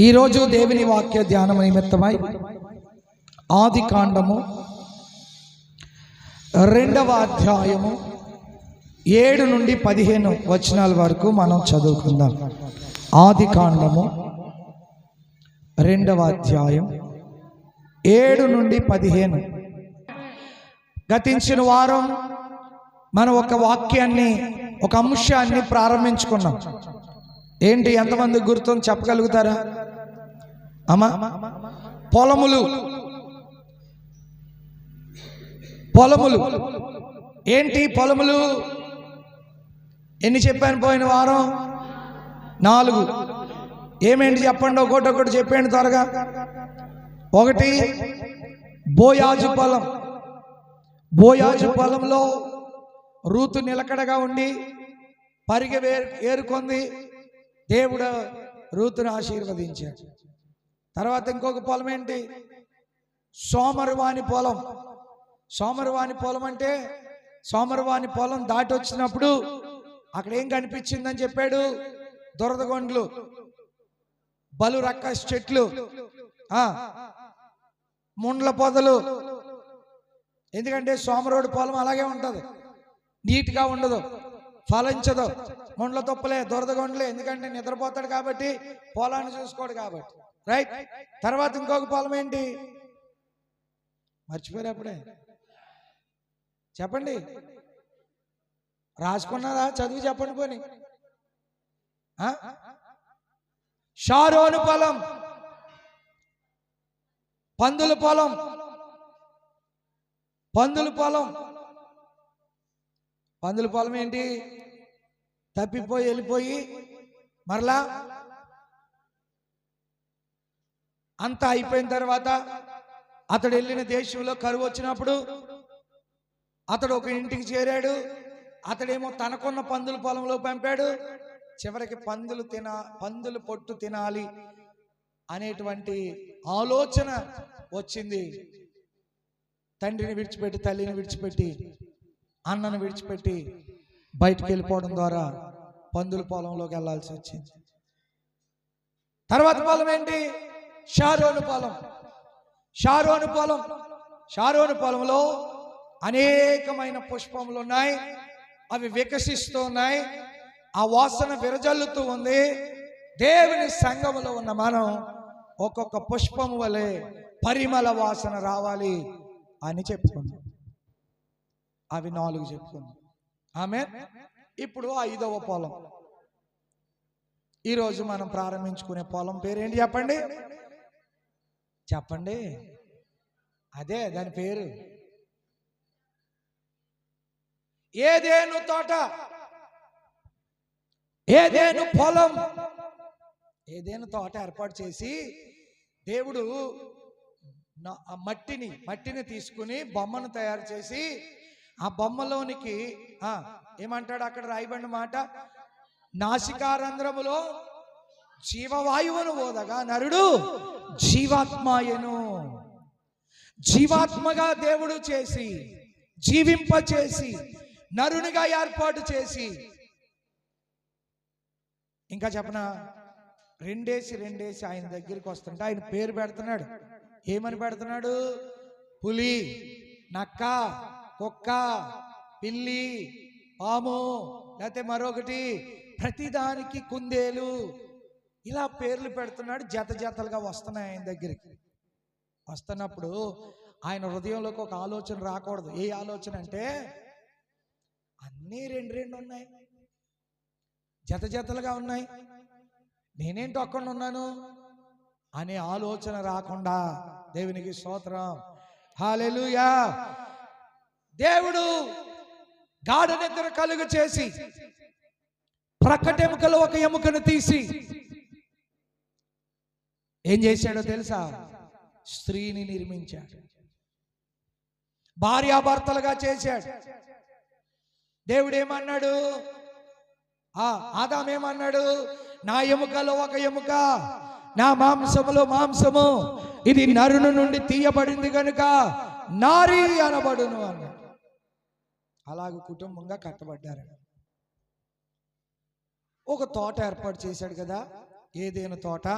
ఈరోజు దేవుని వాక్య ధ్యానం నిమిత్తమై ఆది కాండము 2వ అధ్యాయము 7 నుండి 15 వచనాల వరకు మనం చదువుకుందాం. ఆది కాండము 2వ అధ్యాయం 7 నుండి 15. గతించిన వారం మనం ఒక వాక్యాన్ని, ఒక అంశాన్ని ప్రారంభించుకున్నాం. ఏంటి? ఎంతమంది గుర్తుంది చెప్పగలుగుతారా అమ్మా? పొలములు. ఏంటి పొలములు? ఎన్ని చెప్పాను పోయిన వారం? 4. ఏమేంటి చెప్పండి, ఒకటి చెప్పండి త్వరగా. 1 బోయాజు పొలం. బోయాజు పొలంలో రూతు నిలకడగా ఉండి పరిగె ఏరుకుంది. దేవుడు రూతును ఆశీర్వదించాడు. తర్వాత ఇంకొక పొలం ఏంటి? సోమరువాని పొలం. సోమరువాని పొలం అంటే సోమరువాని పొలం దాటి వచ్చినప్పుడు అక్కడ ఏం కనిపించిందని చెప్పాడు? దురదగొండ్లు, బలు రక్కస్ చెట్లు, ముండ్ల పొదలు. ఎందుకంటే సోమరోడు పొలం అలాగే ఉంటుంది, నీట్గా ఉండదు, ఫలించదు. ముండ్ల తొప్పలే, దురదగొండలే. ఎందుకంటే నిద్రపోతాడు కాబట్టి, పొలాన్ని చూసుకోడు కాబట్టి. రైట్. తర్వాత ఇంకొక పొలం ఏంటి? మర్చిపోయారు అప్పుడే? చెప్పండి, రాసుకున్నారా? చదివి చెప్పండి పోని. షారోను పొలం, పందుల పొలం. పందుల పొలం ఏంటి? తప్పిపోయి వెళ్ళిపోయి మరలా అంతా అయిపోయిన తర్వాత అతడు వెళ్ళిన దేశంలో కరువు వచ్చినప్పుడు అతడు ఒక ఇంటికి చేరాడు. అతడేమో తనకున్న పందుల పొలంలో పంపాడు. చివరికి పందులు పొట్టు తినాలి అనేటువంటి ఆలోచన వచ్చింది. తండ్రిని విడిచిపెట్టి, తల్లిని విడిచిపెట్టి, అన్నను విడిచిపెట్టి బయటికి వెళ్ళిపోవడం ద్వారా పందుల పొలంలోకి వెళ్ళాల్సి వచ్చింది. తర్వాత పొలం ఏంటి? షారోను పొలం. షారోను పొలంలో అనేకమైన పుష్పములు ఉన్నాయి. అవి వికసిస్తూ ఉన్నాయి. ఆ వాసన విరజల్లుతూ ఉంది. దేవుని సంఘములో ఉన్న మనం ఒక్కొక్క పుష్పము వలె పరిమళ వాసన రావాలి అని చెప్పుకున్నాం. అవి 4 చెప్పుకున్నాం. ఆమేన్. ఇప్పుడు 5వ పొలం. ఈరోజు మనం ప్రారంభించుకునే పొలం పేరేంటి చెప్పండి? చెప్పండి. అదే దాని పేరు ఏదెను తోట, ఏదెను పొలం. ఏదెను తోట ఏర్పాటు చేసి దేవుడు మట్టిని తీసుకుని బొమ్మను తయారు చేసి ఆ బొమ్మలోనికి ఏమంటాడు? అక్కడ రాయబడిన మాట, నాసికారంధ్రములో జీవవాయువును ఓదగా నరుడు జీవాత్మాయను. జీవాత్మగా దేవుడు చేసి, జీవింపచేసి, నరునిగా ఏర్పాటు చేసి, ఇంకా చెప్పనా, రెండేసి ఆయన దగ్గరికి వస్తుంటే ఆయన పేరు పెడుతున్నాడు. ఏమని పెడుతున్నాడు? పులి, నక్క, కుక్క, పిల్లి, పాము, లేకపోతే మరొకటి, ప్రతిదానికి కుందేలు, ఇలా పేర్లు పెడుతున్నాడు. జతలుగా వస్తున్నాయి ఆయన దగ్గరికి. వస్తున్నప్పుడు ఆయన హృదయంలోకి ఒక ఆలోచన రాకూడదు. ఏ ఆలోచన అంటే, అన్నీ రెండు ఉన్నాయి, జతలుగా ఉన్నాయి, నేనేంటి ఒక్కడిని ఉన్నాను అనే ఆలోచన రాకుండా, దేవునికి స్తోత్రం, హల్లెలూయా. దేవుడు గాఢ నిద్ర కలుగ చేసి ప్రక్కటెముకలో ఒక ఎముకను తీసి ఏం చేశాడో తెలుసా? స్త్రీని నిర్మించాడు, భార్యాభర్తలుగా చేశాడు. దేవుడు ఏమన్నాడు? ఆదామేమన్నాడు? నా ఎముకలో ఒక ఎముక, నా మాంసములో మాంసము, ఇది నరుని నుండి తీయబడింది కనుక నారీ అనబడును అన్నాడు. అలాగే కుటుంబంగా కట్టబడ్డారు. ఒక తోట ఏర్పాటు చేశాడు కదా, ఏదేను తోట,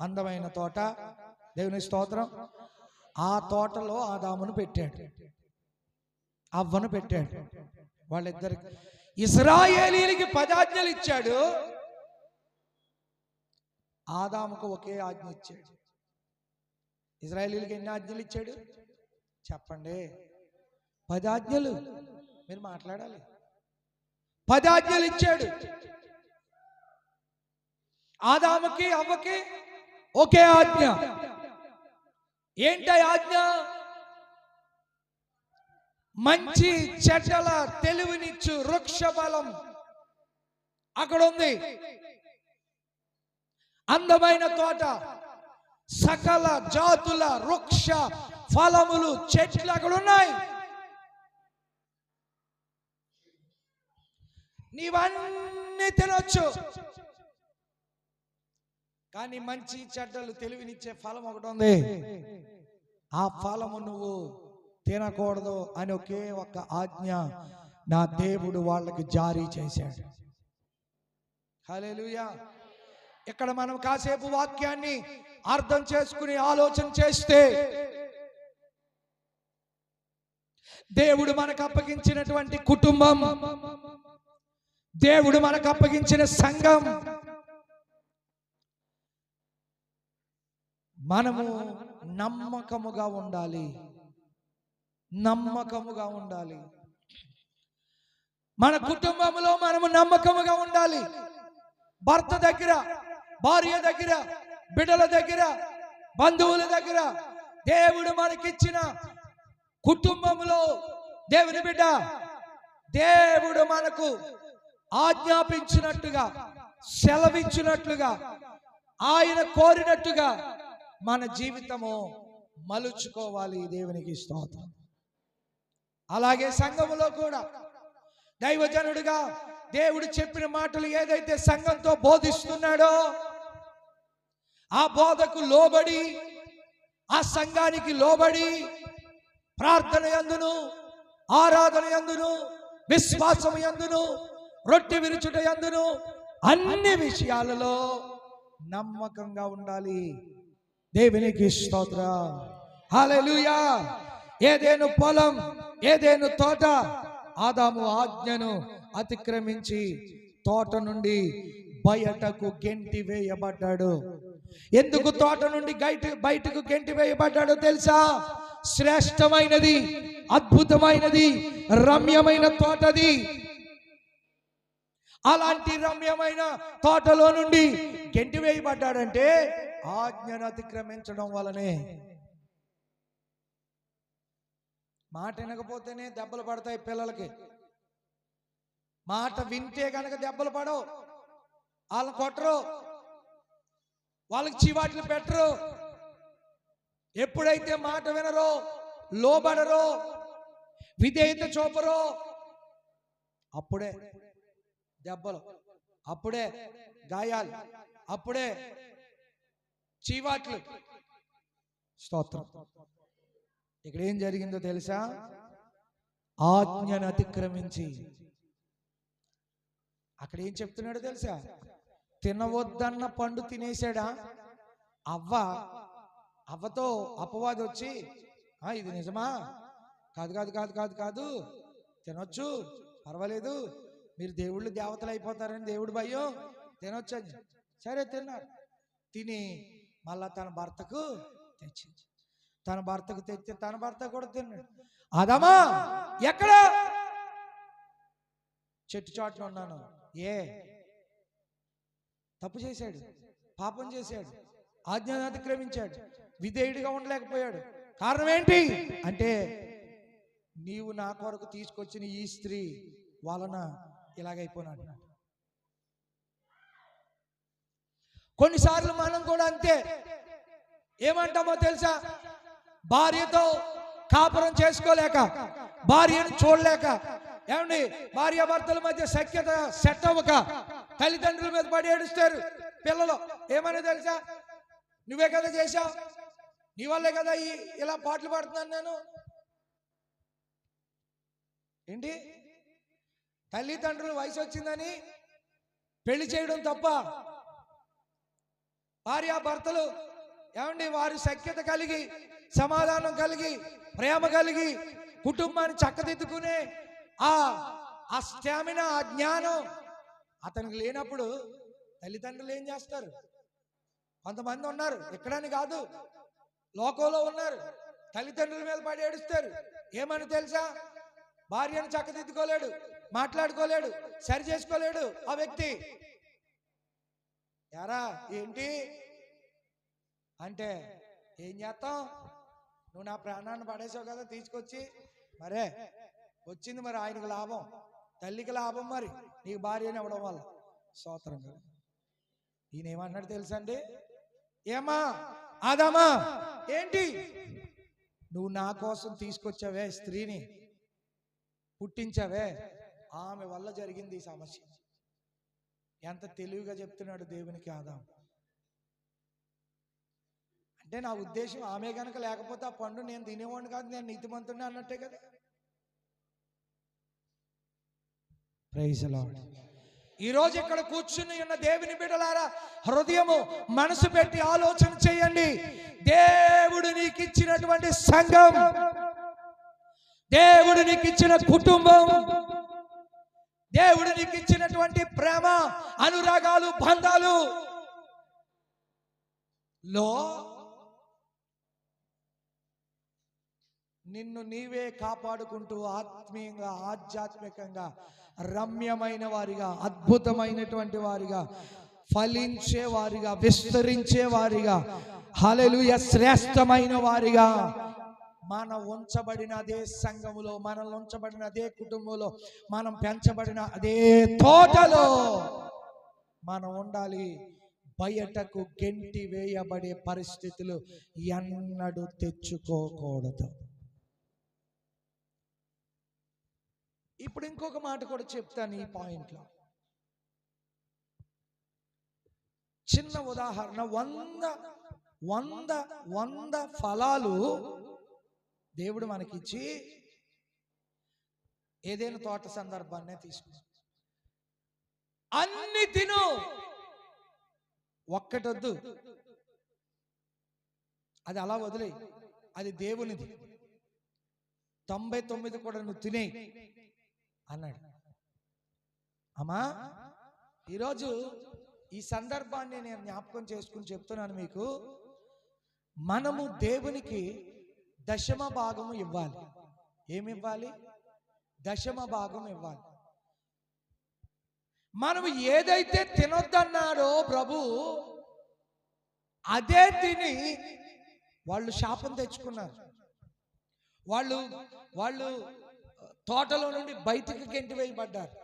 అందమైన తోట, దేవుని స్తోత్రం. ఆ తోటలో ఆదామును పెట్టాడు, అవ్వను పెట్టాడు. వాళ్ళిద్దరికి ఇశ్రాయేలీయులకి 10 ఆజ్ఞలు ఇచ్చాడు, ఆదాముకు ఒకే ఆజ్ఞ ఇచ్చాడు. ఇశ్రాయేలీయులకి ఎన్ని ఆజ్ఞలు ఇచ్చాడు చెప్పండి? 10 ఆజ్ఞలు. మీరు మాట్లాడాలి. 10 ఆజ్ఞలు ఇచ్చాడు. ఆదాముకి అవ్వకి ఒకే ఆజ్ఞ. ఏంటి ఆజ్ఞ? మంచి చెడ్డల తెలివినిచ్చు వృక్ష ఫలం అక్కడ ఉంది. అందమైన తోట, సకల జాతుల వృక్ష ఫలములు చెట్లు అక్కడ ఉన్నాయి. నీవన్నీ తినొచ్చు, కానీ మంచి చెడ్డలు తెలివినిచ్చే ఫలం ఒకటి ఉంది. ఆ ఫలము నువ్వు తినకూడదు అని ఒకే ఒక్క ఆజ్ఞ నా దేవుడు వాళ్ళకి జారీ చేశాడు. హల్లెలూయా. ఇక్కడ మనం కాసేపు వాక్యాన్ని అర్థం చేసుకుని ఆలోచన చేస్తే, దేవుడు మనకు అప్పగించినటువంటి కుటుంబం, దేవుడు మనకు అప్పగించిన సంఘం, మనము నమ్మకముగా ఉండాలి. నమ్మకముగా ఉండాలి. మన కుటుంబంలో మనము నమ్మకముగా ఉండాలి. భర్త దగ్గర, భార్య దగ్గర, బిడ్డల దగ్గర, బంధువుల దగ్గర, దేవుడు మనకిచ్చిన కుటుంబంలో దేవుని బిడ్డ, దేవుడు మనకు ఆజ్ఞాపించినట్టుగా, సెలవిచ్చినట్లుగా, ఆయన కోరినట్టుగా మన జీవితము మలుచుకోవాలి. దేవునికి స్తోత్రం. అలాగే సంఘములో కూడా దైవజనుడిగా దేవుడు చెప్పిన మాటలు ఏదైతే సంఘంతో బోధిస్తున్నాడో ఆ బోధకు లోబడి, ఆ సంఘానికి లోబడి ప్రార్థన యందును, ఆరాధన యందును, విశ్వాసం యందును, రొట్టె విరుచుట యందును అన్ని విషయాలలో నమ్మకంగా ఉండాలి. దేవునికి స్తోత్రం. హల్లెలూయా. ఏదేను పొలం, ఏదేను తోట, ఆదాము ఆజ్ఞను అతిక్రమించి తోట నుండి బయటకు గెంటి వేయబడ్డాడు. ఎందుకు తోట నుండి బయటకు గెంటి వేయబడ్డాడో తెలుసా? శ్రేష్టమైనది, అద్భుతమైనది, రమ్యమైన తోటది. అలాంటి రమ్యమైన తోటలో నుండి గెంటి వేయబడ్డాడంటే ఆజ్ఞను అతిక్రమించడం వలనే. మాట వినకపోతేనే దెబ్బలు పడతాయి పిల్లలకి. మాట వింటే కనుక దెబ్బలు పడవు. వాళ్ళని కొట్టరు, వాళ్ళకి చీవాట్లు పెట్టరు. ఎప్పుడైతే మాట వినరో, లోబడరో, విధేయత చూపరో, అప్పుడే దెబ్బలు, అప్పుడే గాయాలు, అప్పుడే చీవాట్లు. స్తోత్రం. ఇక్కడ ఏం జరిగిందో తెలుసా? ఆజ్ఞను అతిక్రమించి అక్కడ ఏం చెప్తున్నాడో తెలుసా? తినవద్దన్న పండు తినేసాడా? అవ్వతో అపవాది వచ్చి, ఇది నిజమా? కాదు కాదు కాదు కాదు కాదు, తినొచ్చు, పర్వాలేదు, మీరు దేవుళ్ళు దేవతలు అయిపోతారని దేవుడు భయం, తినొచ్చు అని. సరే తిన్నాడు. తిని మళ్ళా తన భర్తకు తెచ్చింది. తన భర్తకు తెచ్చి తన భర్త కూడా తిన్నాడు. ఆదామా ఎక్కడ? చెట్టు చాటున ఉన్నాను. తప్పు చేశాడు, పాపం చేశాడు, ఆజ్ఞను అతిక్రమించాడు, విధేయుడిగా ఉండలేకపోయాడు. కారణం ఏంటి అంటే, నీవు నా కొరకు తీసుకొచ్చిన ఈ స్త్రీ వలన ఇలాగైపోయినాడు. కొన్నిసార్లు మనం కూడా అంతే. ఏమంటామో తెలుసా? భార్యతో కాపురం చేసుకోలేక, భార్యను చూడలేక, ఏమండి భార్యాభర్తల మధ్య సఖ్యత సెట్ అవ్వక తల్లిదండ్రుల మీద పడి ఏడుస్తారు పిల్లలు. ఏమని తెలుసా? నువ్వే కదా చేశావు, నీ వల్లే కదా ఇలా పాటలు పాడుతున్నాను నేను. ఏంటి? తల్లిదండ్రులు వయసు వచ్చిందని పెళ్లి చేయడం తప్ప, భార్యాభర్తలు ఏమండి వారి సఖ్యత కలిగి, సమాధానం కలిగి, ప్రేమ కలిగి కుటుంబాన్ని చక్కదిద్దుకునే ఆ స్టామినా, ఆ జ్ఞానం అతనికి లేనప్పుడు తల్లిదండ్రులు ఏం చేస్తారు? కొంతమంది ఉన్నారు, ఎక్కడని కాదు, లోకంలో ఉన్నారు, తల్లిదండ్రుల మీద పడి ఏడుస్తారు. ఏమని తెలుసా? భార్యను చక్కదిద్దుకోలేడు, మాట్లాడుకోలేడు, సరి చేసుకోలేడు ఆ వ్యక్తి. యారా ఏంటి అంటే, ఏం చేస్తాం, నువ్వు నా ప్రాణాన్ని పడేసావు కదా తీసుకొచ్చి, మరే వచ్చింది మరి ఆయనకు లాభం, తల్లికి లాభం, మరి నీకు భార్యని అవ్వడం వల్ల. స్తోత్రం కదా. ఈయన ఏమన్నాడు తెలుసా అండి? ఏమా ఆదామా, ఏంటి నువ్వు నా కోసం తీసుకొచ్చావే స్త్రీని, పుట్టించావే, ఆమె వల్ల జరిగింది ఈ సమస్య. ఎంత తెలివిగా చెప్తున్నాడు దేవునికి ఆదాము. అంటే నా ఉద్దేశం, ఆమె కనుక లేకపోతే ఆ పండు నేను తినేవాడిని కాదు, నేను నీతిమంతుడిని అన్నట్టే కదా. Praise Lord. ఈరోజు ఇక్కడ కూర్చుని ఉన్న దేవుని బిడ్డలారా, హృదయము మనసు పెట్టి ఆలోచన చేయండి. దేవుడు నీకు ఇచ్చినటువంటి సంఘం, దేవుడు నీకు ఇచ్చిన కుటుంబం, దేవుడు నీకు ఇచ్చినటువంటి ప్రేమ, అనురాగాలు, బంధాలు లో నిన్ను నీవే కాపాడుకుంటూ ఆత్మీయంగా, ఆధ్యాత్మికంగా రమ్యమైన వారిగా, అద్భుతమైనటువంటి వారిగా, ఫలించే వారిగా, విస్తరించే వారిగా, హల్లెలూయా, శ్రేష్టమైన వారిగా మనం ఉంచబడిన అదే సంఘములో, మనం ఉంచబడిన అదే కుటుంబంలో, మనం పెంచబడిన అదే తోటలో మనం ఉండాలి. బయటకు గెంటి వేయబడే పరిస్థితులు ఎన్నడూ తెచ్చుకోకూడదు. ఇప్పుడు ఇంకొక మాట కూడా చెప్తాను ఈ పాయింట్లో. చిన్న ఉదాహరణ, 100 ఫలాలు దేవుడు మనకిచ్చి ఏదైనా తోట సందర్భాన్నే తీసుకుని, అన్ని తిను, ఒక్కటొద్దు, అది అలా వదిలే, అది దేవునిది, 99 కూడా నువ్వు తినే అన్నాడు. అమ్మా, ఈరోజు ఈ సందర్భాన్ని నేను జ్ఞాపకం చేసుకుని చెప్తున్నాను మీకు. మనము దేవునికి దశమ భాగము ఇవ్వాలి. ఏమివ్వాలి? దశమ భాగం ఇవ్వాలి. మనము ఏదైతే తినొద్దన్నాడో ప్రభు, అదే తిని వాళ్ళు శాపం తెచ్చుకున్నారు. వాళ్ళు తోటలో నుండి బయటికి గెంటి వేయబడ్డారు.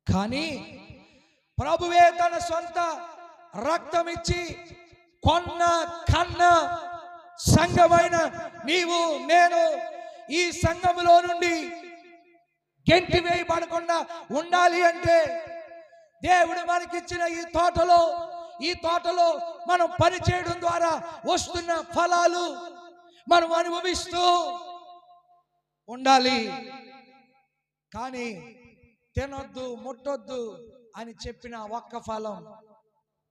కానీ ప్రభువే తన సొంత రక్తం ఇచ్చి కొన్న కన్న సంఘమైన నీవు నేను ఈ సంఘములో నుండి గెంటి వేయబడకుండా ఉండాలి అంటే, దేవుడు మనకిచ్చిన ఈ తోటలో మనం పని చేయడం ద్వారా వస్తున్న ఫలాలు మనం అనుభవిస్తూ ఉండాలి. కానీ తినొద్దు, ముట్టొద్దు అని చెప్పిన ఒక్క ఫలం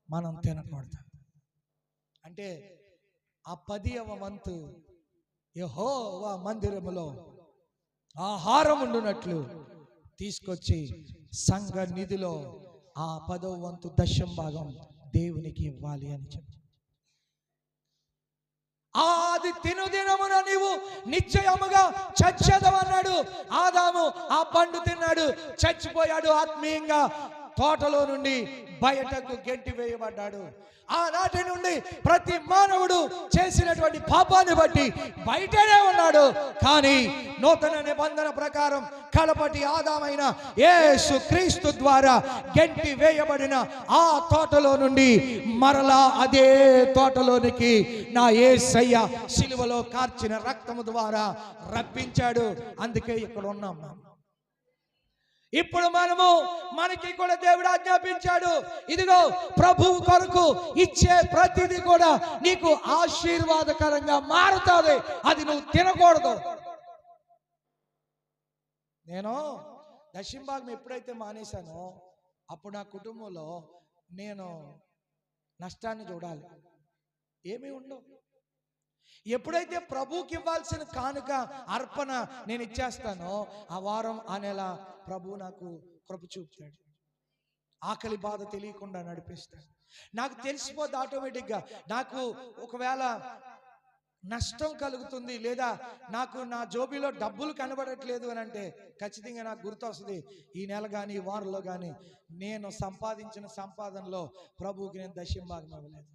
మనం తినకూడదు. అంటే ఆ 10వ వంతు యెహోవా మందిరములో ఆహారం ఉండునట్లు తీసుకొచ్చి సంఘ నిధిలో ఆ 10వ వంతు దశమ భాగం దేవునికి ఇవ్వాలి అని చెప్పి, అది తినుదినమున నీవు నిశ్చయముగా చచ్చెదవన్నాడు. ఆదాము ఆ పండు తిన్నాడు, చచ్చిపోయాడు. ఆత్మీయంగా తోటలో నుండి బయటకు గెంటి వేయబడ్డాడు. ఆనాటి నుండి ప్రతి మానవుడు చేసినటువంటి పాపాన్ని బట్టి బయటనే ఉన్నాడు. కానీ నూతన నిబంధన ప్రకారం కడపటి ఆదామైన యేసు క్రీస్తు ద్వారా గెంటి వేయబడిన ఆ తోటలో నుండి మరలా అదే తోటలోనికి నా యేసయ్య సిలువలో కార్చిన రక్తము ద్వారా రప్పించాడు. అందుకే ఇక్కడ ఉన్నాం. ఇప్పుడు మనకి కూడా దేవుడు ఆజ్ఞాపించాడు, ఇదిగో ప్రభువు కొరకు ఇచ్చే ప్రతిదీ కూడా నీకు ఆశీర్వాదకరంగా మారుతుంది, అది నువ్వు తినకూడదు. నేను దశమ భాగం ఎప్పుడైతే మానేశానో అప్పుడు నా కుటుంబంలో నేను నష్టాన్ని చూడాలి, ఏమీ ఉండవు. ఎప్పుడైతే ప్రభువుకి ఇవ్వాల్సిన కానుక అర్పణ నేను ఇచ్చేస్తానో ఆ వారం ఆ నెల ప్రభు నాకు కృప చూపుతాడు, ఆకలి బాధ తెలియకుండా నడిపిస్తాడు. నాకు తెలిసిపోద్ది ఆటోమేటిక్గా. నాకు ఒకవేళ నష్టం కలుగుతుంది లేదా నాకు నా జోబీలో డబ్బులు కనబడట్లేదు అని అంటే ఖచ్చితంగా నాకు గుర్తొస్తుంది, ఈ నెల కానీ ఈ వారంలో కానీ నేను సంపాదించిన సంపాదనలో ప్రభువుకి నేను దశంభాగం ఇవ్వలేదు.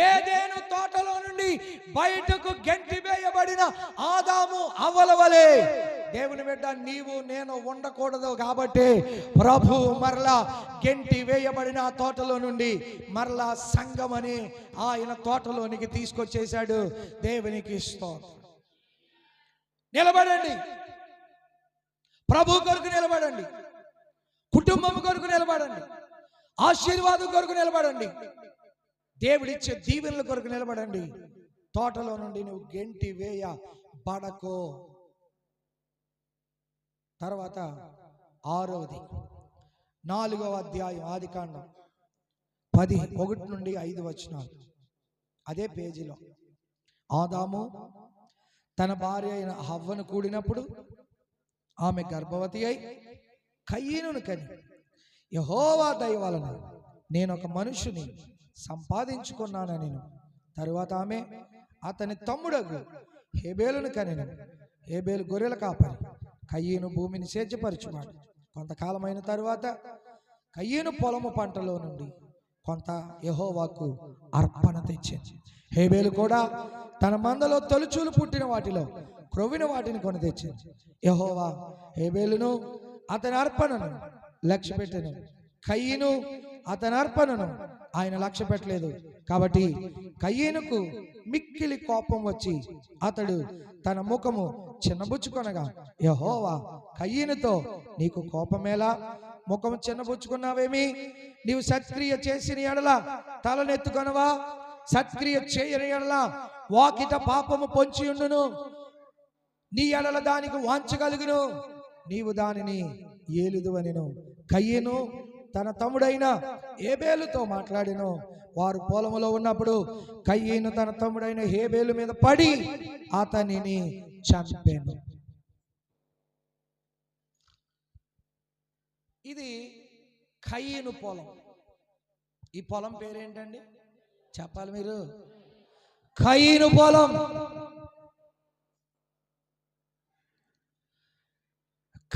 ఏదెను తోటలో నుండి బయటకు గెంటి వేయబడిన ఆదాము అవ్వల వలె దేవుని బిడ్డ నీవు నేను ఉండకూడదు కాబట్టి ప్రభు మరలా గెంటి వేయబడిన ఆ తోటలో నుండి మరలా సంఘమని ఆయన తోటలోనికి తీసుకొచ్చేశాడు. దేవునికి స్తోత్రం. నిలబడండి, ప్రభు కొరకు నిలబడండి, కుటుంబం కొరకు నిలబడండి, ఆశీర్వాదం కొరకు నిలబడండి, దేవుడిచ్చే దీవెనల కొరకు నిలబడండి. తోటలో నుండి నువ్వు గెంటి వేయబడకో. తర్వాత 6వది 4వ అధ్యాయం ఆదికాండం 10:1 నుండి 5 వచనాలు. అదే పేజీలో ఆదాము తన భార్య అయిన హవ్వను కూడినప్పుడు ఆమె గర్భవతి అయి కయీనును కని, యెహోవా దయ వలన నేను ఒక మనుషుని సంపాదించుకున్నానని, తరువాత ఆమె అతని తమ్ముడగు హేబేలును కనెను. హేబేలు గొర్రెల కాపరి, కయీను భూమిని సేద్యపరచువాడు. కొంతకాలమైన తరువాత కయీను పొలము పంటలో నుండి కొంత యెహోవాకు అర్పణ తెచ్చింది. హేబేలు కూడా తన మందలో తొలిచూలు పుట్టిన వాటిలో క్రొవ్విన వాటిని కొని తెచ్చింది. యెహోవా హేబేలును అతని అర్పణను లక్ష్య పెట్టెను, కయీను అతని అర్పణను ఆయన లక్ష్య పెట్టలేదు. కాబట్టి కయీనుకు మిక్కిలి కోపం వచ్చి అతడు తన ముఖము చిన్నబుచ్చుకొనగా, యెహోవా కయీనుతో నీకు కోపమేలా, ముఖము చిన్నబుచ్చుకున్నావేమి? నీవు సత్క్రియ చేసిన ఎడల తలనెత్తుకొనవా? సత్క్రియ చేయని ఎడల వాకిట పాపము పొంచి ఉండును, నీ ఎడల దానికి వాంచగలుగును, నీవు దానిని ఏలుదువనెను. కయీను తన తమ్ముడైన హేబేలుతో మాట్లాడెను. వారు పొలములో ఉన్నప్పుడు కయీను తన తమ్ముడైన హేబేలు మీద పడి అతనిని చంపెను. ఇది కయీను పొలం. ఈ పొలం పేరేంటండి చెప్పాలి మీరు? కయీను పొలం.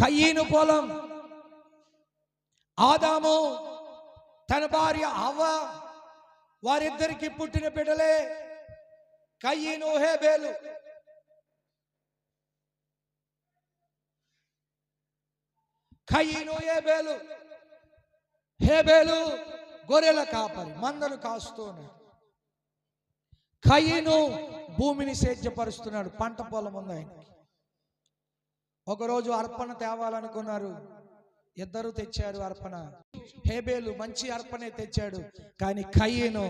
కయీను పొలం. ఆదాము తన భార్య హవ్వ వారిద్దరికి పుట్టిన బిడ్డలే కయీను హేబేలు. కయీను హేబేలు. హేబేలు గొర్రెల కాపరి, మందను కాస్తూ ఉన్నాడు. కయీను భూమిని సేద్యపరుస్తున్నాడు, పంట పొలం ఉంది ఆయనకి. ఒకరోజు అర్పణ తేవాలనుకున్నారు, ఇద్దరు తెచ్చారు అర్పణ. హేబేలు మంచి అర్పణే తెచ్చాడు, కానీ కయీను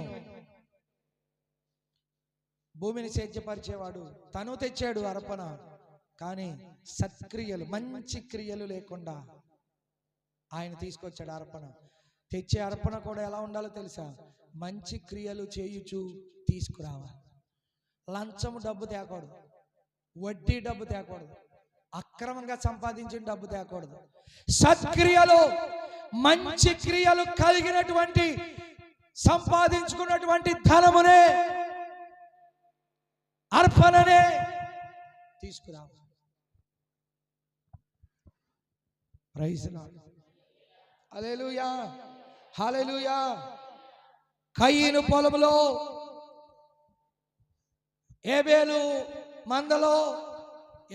భూమిని సేద్యపరిచేవాడు, తను తెచ్చాడు అర్పణ, కానీ సత్క్రియలు మంచి క్రియలు లేకుండా ఆయన తీసుకొచ్చాడు అర్పణ. తెచ్చే అర్పణ కూడా ఎలా ఉండాలో తెలుసా? మంచి క్రియలు చేయుచు తీసుకురావాలి. లంచము డబ్బు తేకూడదు, వడ్డీ డబ్బు తేకూడదు, అక్రమంగా సంపాదించిన డబ్బు తేకూడదు. సత్క్రియలు, మంచి క్రియలు కలిగినటువంటి సంపాదించుకున్నటువంటి ధనమునే, అర్పణనే తీసుకురావాలి. Praise lord. హల్లెలూయా, హల్లెలూయా. కయీను పొలంలో, హేబేలు మందలో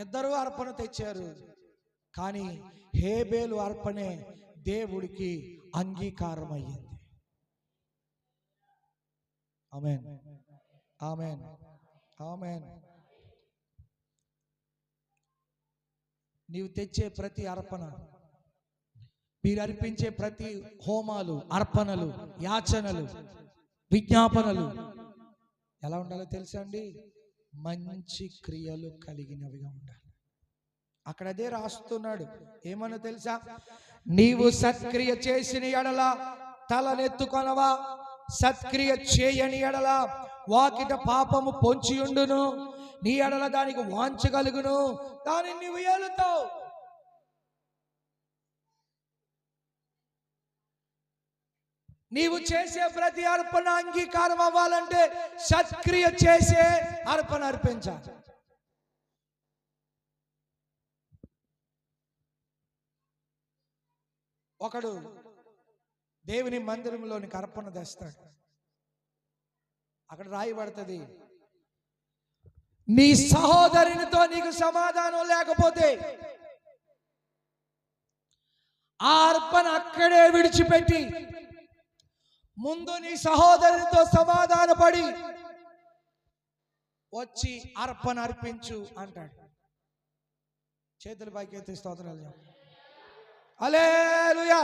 ఇద్దరు అర్పణ తెచ్చారు, కానీ హేబేలు అర్పణే దేవుడికి అంగీకారం అయ్యింది. ఆమేన్, ఆమేన్, ఆమేన్. నీవు తెచ్చే ప్రతి అర్పణ, మీరు అర్పించే ప్రతి హోమాలు, అర్పణలు, యాచనలు, విజ్ఞాపనలు ఎలా ఉండాలో తెలుసా అండి? మంచి క్రియలు కలిగినవిగా ఉండాలి. అక్కడ అదే రాస్తున్నాడు. ఏమన్నా తెలుసా? నీవు సత్క్రియ చేసిన ఎడల తలనెత్తుకొనవా, సత్క్రియ చేయని ఎడల వాకిట పాపము పొంచియుండును, నీ ఎడల దానికి వాంచగలుగును, దానిని నీవు ఏలుతావు. నీవు చేసే ప్రతి అర్పణ అంగీకారం అవ్వాలంటే సత్క్రియ చేసే అర్పణ అర్పించాలి. ఒకడు దేవుని మందిరంలోనికి అర్పణ తెస్తాడు. అక్కడ రాయబడుతుంది, నీ సహోదరునితో నీకు సమాధానం లేకపోతే ఆ అర్పణ అక్కడే విడిచిపెట్టి ముందు నీ సహోదరునితో సమాధానపడి వచ్చి అర్పణ అర్పించు అంటాడు. చేతుల పైకెత్తి స్తోత్రాలు. హల్లెలూయా.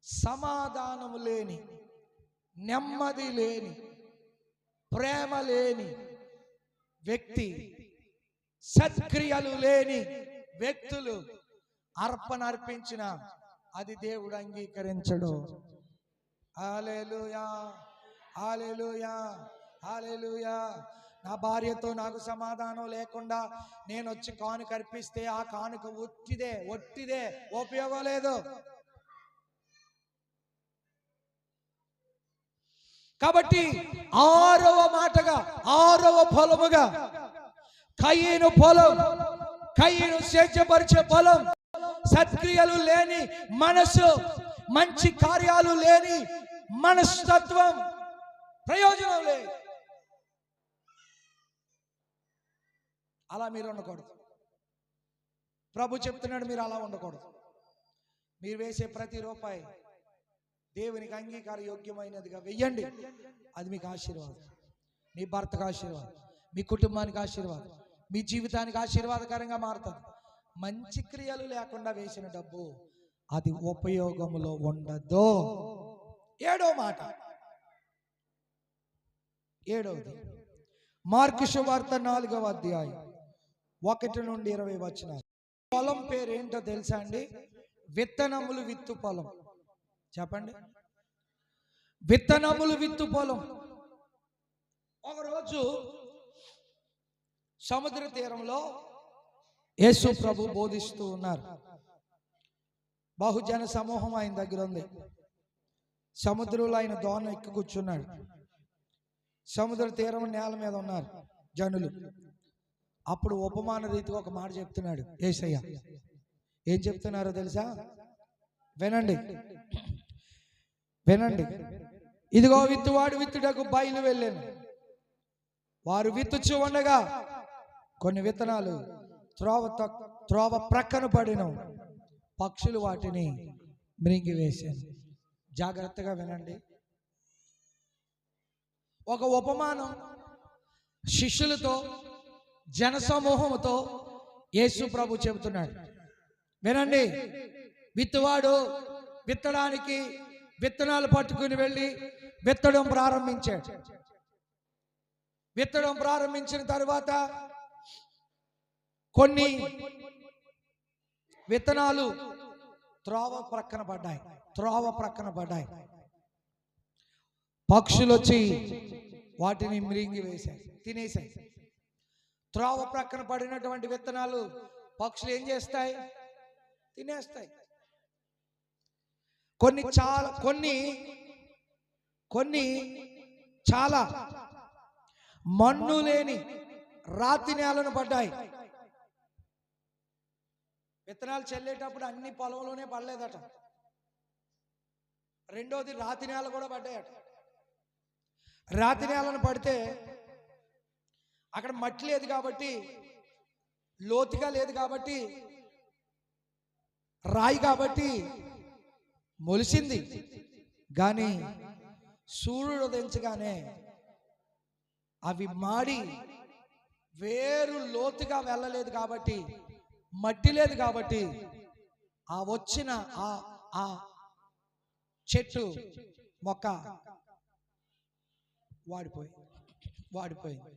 సమాధానము లేని, నెమ్మది లేని, ప్రేమ లేని వ్యక్తి, సత్క్రియలు లేని వ్యక్తులు అర్పణ అర్పించిన అది దేవుడు అంగీకరించడు. హల్లెలూయా, హల్లెలూయా, హల్లెలూయా. నా భార్యతో నాకు సమాధానం లేకుండా నేను వచ్చి కానుక అర్పిస్తే ఆ కానుక ఒట్టిదే, ఉపయోగం లేదు. కాబట్టి 6వ మాటగా, 6వ ఫలముగా కయీను ఫలం, కయీను స్వేచ్ఛపరిచే ఫలం, సత్క్రియలు లేని మనసు, మంచి కార్యాలు లేని మనస్తత్వం, ప్రయోజనం లేదు. అలా మీరు ఉండకూడదు. ప్రభు చెప్తున్నాడు, మీరు అలా ఉండకూడదు. మీరు వేసే ప్రతి రూపాయి దేవునికి అంగీకార యోగ్యమైనదిగా వెయ్యండి. అది మీకు ఆశీర్వాదం, మీ భర్తకు ఆశీర్వాదం, మీ కుటుంబానికి ఆశీర్వాదం, మీ జీవితానికి ఆశీర్వాదకరంగా మారుతుంది. మంచి క్రియలు లేకుండా వేసిన డబ్బు అది ఉపయోగములో ఉండదు. 7వ మాట, 7వది మార్కు సువార్త 4వ అధ్యాయం 1 నుండి 20 వచనాలు. పొలం పేరు ఏంటో తెలుసా అండి? విత్తనములు విత్తు పొలం. చెప్పండి, విత్తనములు విత్తు పొలం. ఒకరోజు సముద్ర తీరంలో యేసు ప్రభు బోధిస్తూ ఉన్నారు. బహుజన సమూహం ఆయన దగ్గర ఉంది. సముద్రంలో ఆయన దోణ ఎక్కి కూర్చున్నాడు. సముద్ర తీరం నేల మీద ఉన్నారు జనులు. అప్పుడు ఉపమాన రీతిగా ఒక మాట చెప్తున్నాడు యేసయ్య. ఏం చెప్తున్నారో తెలుసా? వినండి, వినండి. ఇదిగో విత్తువాడు విత్తుటకు బయలు వెళ్ళాను. వారు విత్తుచు ఉండగా కొన్ని విత్తనాలు త్రోవ ప్రక్కన పడిన, పక్షులు వాటిని మృంగివేశాను. జాగ్రత్తగా వినండి. ఒక ఉపమానం శిష్యులతో, జనసమూహంతో యేసు ప్రభు చెబుతున్నాడు. వినండి. విత్తువాడు విత్తడానికి విత్తనాలు పట్టుకుని వెళ్ళి విత్తడం ప్రారంభించాడు. విత్తడం ప్రారంభించిన తరువాత కొన్ని విత్తనాలు త్రోవ ప్రక్కన పడ్డాయి. పక్షులు వచ్చి వాటిని మృంగి వేశాయి, తినేశాయి. త్రోవ ప్రక్కన పడినటువంటి విత్తనాలు పక్షులు ఏం చేస్తాయి? తినేస్తాయి. కొన్ని చాలా మన్ను లేని రాతి నేలను పడ్డాయి. విత్తనాలు చల్లేటప్పుడు అన్ని పొలంలోనే పడలేదట. రెండోది రాతి నేల కూడా పడ్డాయట. రాతి నేలను పడితే అక్కడ మట్టి లేదు కాబట్టి, లోతుగా లేదు కాబట్టి, రాయి కాబట్టి మొలిసింది. కానీ సూర్యుడు ఉదయించగానే అవి మాడి వేరు లోతుగా వెళ్ళలేదు కాబట్టి, మట్టి లేదు కాబట్టి ఆ వచ్చిన ఆ చెట్టు మొక్క వాడిపోయింది.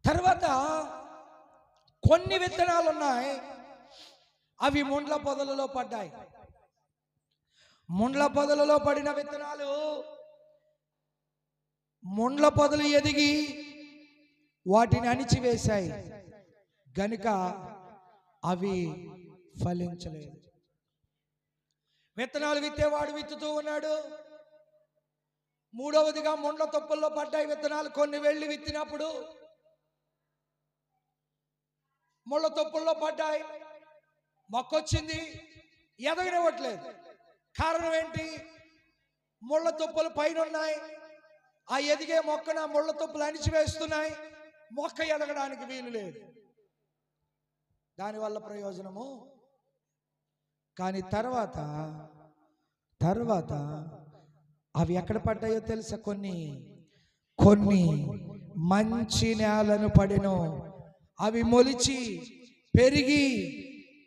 తర్వాత కొన్ని విత్తనాలు ఉన్నాయి, అవి ముండ్ల పొదలలో పడ్డాయి. ముండ్ల పొదలలో పడిన విత్తనాలు ముండ్ల పొదలు ఎదిగి వాటిని అణిచివేశాయి గనుక అవి ఫలించలేదు. విత్తనాలు విత్తేవాడు విత్తుతూ ఉన్నాడు. మూడవదిగా ముండ్ల తొప్పల్లో పడ్డాయి విత్తనాలు. కొన్ని వెళ్ళి విత్తినప్పుడు ముళ్ళ తొప్పుల్లో పడ్డాయి, మొక్కొచ్చింది, ఎదగనివ్వట్లేదు. కారణం ఏంటి? ముళ్ళ తొప్పులు పైన ఉన్నాయి. ఆ ఎదిగే మొక్కన ముళ్ళ తొప్పులు అణిచివేస్తున్నాయి. మొక్క ఎదగడానికి వీలు లేదు. దానివల్ల ప్రయోజనము. కానీ తర్వాత అవి ఎక్కడ పడ్డాయో తెలుసా? కొన్ని మంచి నేలను పడిను. అవి మొలిచి పెరిగి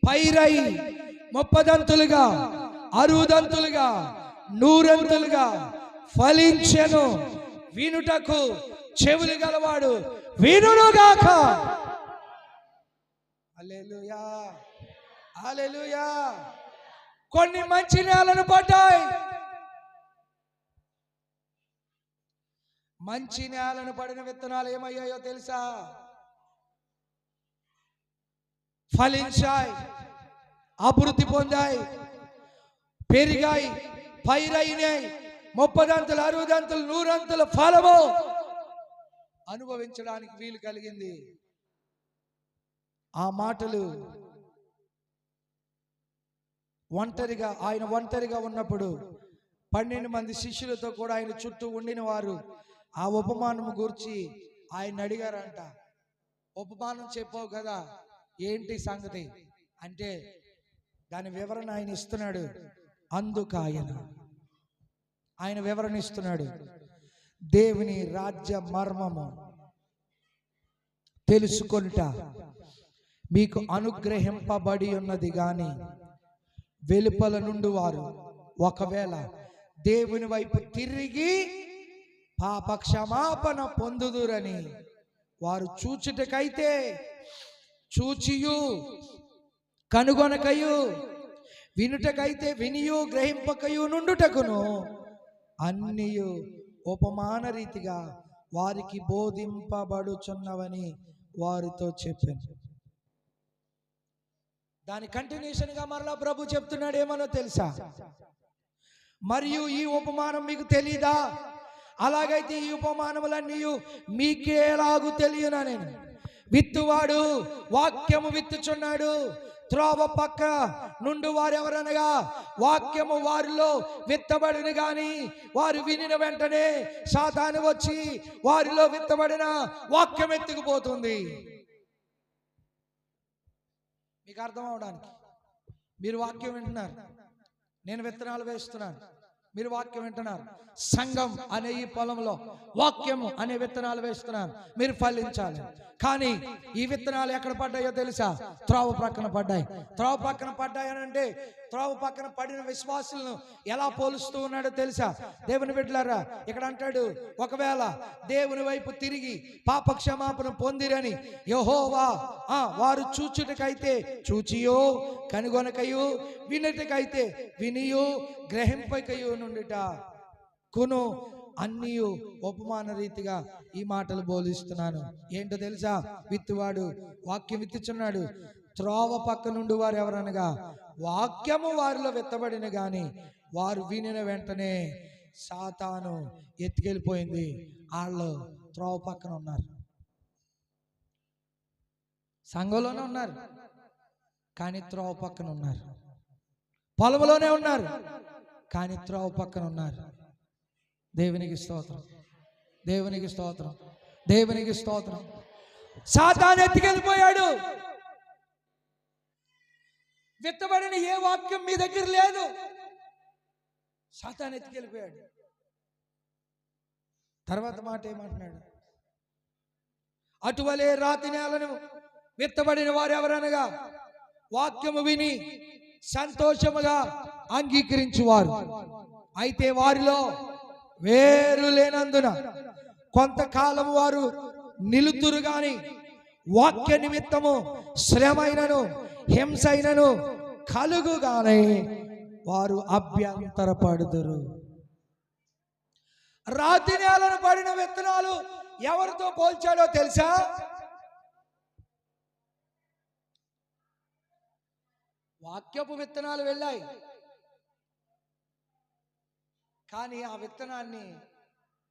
పైరై 30దంతులుగా 60దంతులుగా 100ంతులుగా ఫలించెను. వినుటకు చెవులు గలవాడు వినుగాక. హల్లెలూయా, హల్లెలూయా. కొన్ని మంచి నేలను పడ్డాయి. మంచి నేలను పడిన విత్తనాలు ఏమయ్యాయో తెలుసా? ఫలించాయి, అభివృద్ధి పొందాయి, పెరిగాయి, పైరైనాయి. 30దంతులు 60దంతులు 100ంతుల ఫలము అనుభవించడానికి వీలు కలిగింది. ఆ మాటలు ఆయన ఒంటరిగా ఉన్నప్పుడు 12 మంది శిష్యులతో కూడా ఆయన చుట్టూ ఉండిన వారు ఆ ఉపమానము గూర్చి ఆయన అడిగారంట. ఉపమానం చెప్పావు కదా, ఏంటి సంగతి అంటే దాని వివరణ ఆయన ఇస్తున్నాడు. అందుకు ఆయన వివరణ ఇస్తున్నాడు. దేవుని రాజ్య మర్మము తెలుసుకొనుట మీకు అనుగ్రహింపబడి ఉన్నది గాని వెలుపల నుండి వారు ఒకవేళ దేవుని వైపు తిరిగి పాప క్షమాపణ పొందుదురని వారు చూచుటకైతే చూచియు కనుగొనకయు వినుటకైతే వినియు గ్రహింపకయు నుండుటకును అన్నియు ఉపమాన రీతిగా వారికి బోధింపబడుచున్నవని వారితో చెప్పాను. దాని కంటిన్యూషన్ గా మరలా ప్రభు చెప్తున్నాడు. ఏమనో తెలుసా? మరియు ఈ ఉపమానం మీకు తెలీదా? అలాగైతే ఈ ఉపమానములన్నీ మీకేలాగు తెలియనా? నేను విత్తువాడు వాక్యము విత్తుచున్నాడు. త్రోవ పక్క నుండి వారెవరనగా వాక్యము వారిలో విత్తబడిన గాని వారు వినిన వెంటనే సాతాను వచ్చి వారిలో విత్తబడిన వాక్యం ఎత్తుకుపోతుంది. మీకు అర్థం అవడానికి మీరు వాక్యం వింటున్నారు, నేను విత్తనాలు వేస్తున్నాను, మీరు వాక్యం వింటున్నారు. సంఘం అనే ఈ పొలంలో వాక్యము అనే విత్తనాలు వేస్తున్నాను, మీరు ఫలించాలి. కానీ ఈ విత్తనాలు ఎక్కడ పడ్డాయో తెలుసా? త్రోవ ప్రక్కన పడ్డాయి. త్రోవ పక్కన పడ్డాయనంటే త్రోవ పక్కన పడిన విశ్వాసులను ఎలా పోలుస్తూ ఉన్నాడో తెలుసా? దేవుని బిడ్డలారా, ఇక్కడ అంటాడు, ఒకవేళ దేవుని వైపు తిరిగి పాప క్షమాపణ పొందిరని యెహోవా వారు చూచుటకైతే చూచియో కనుగొనకయు వినుటకైతే వినియు గ్రహింపకయు నుండిట కును అన్నియు ఉపమాన రీతిగా ఈ మాటలు బోధిస్తున్నాను. ఏంటో తెలుసా? విత్తువాడు వాక్యం విత్తుచున్నాడు. త్రోవ పక్క నుండి వారు ఎవరనగా వాక్యము వారిలో విత్తబడిన గాని వారు వినిన వెంటనే సాతాను ఎత్తుకెళ్ళిపోయింది. వాళ్ళు త్రోవ పక్కన ఉన్నారు, సంఘంలోనే ఉన్నారు, కానీ త్రోవ పక్కన ఉన్నారు. పొలంలోనే ఉన్నారు, కానీ త్రోవ పక్కన ఉన్నారు. దేవునికి స్తోత్రం, దేవునికి స్తోత్రం, దేవునికి స్తోత్రం. సాతాను ఎత్తుకెళ్ళిపోయాడు. విత్తబడిన ఏ వాక్యం మీ దగ్గర లేదు. సాతాను ఎత్తుకెళ్ళిపోయాడు. తర్వాత మాట ఏమంటున్నాడు? అటువలే రాతి నేలను విత్తబడిన వారు ఎవరనగా వాక్యము విని సంతోషముగా అంగీకరించువారు. అయితే వారిలో వేరు లేనందున కొంతకాలం వారు నిలుతురు గాని వాక్య నిమిత్తము శ్రమైనను హింసైనను కలుగుగానే వారు అభ్యంతరపడుదురు. రాతి నేలను పడిన విత్తనాలు ఎవరితో పోల్చాడో తెలుసా? వాక్యపు విత్తనాలు వెళ్ళాయి, కానీ ఆ విత్తనాన్ని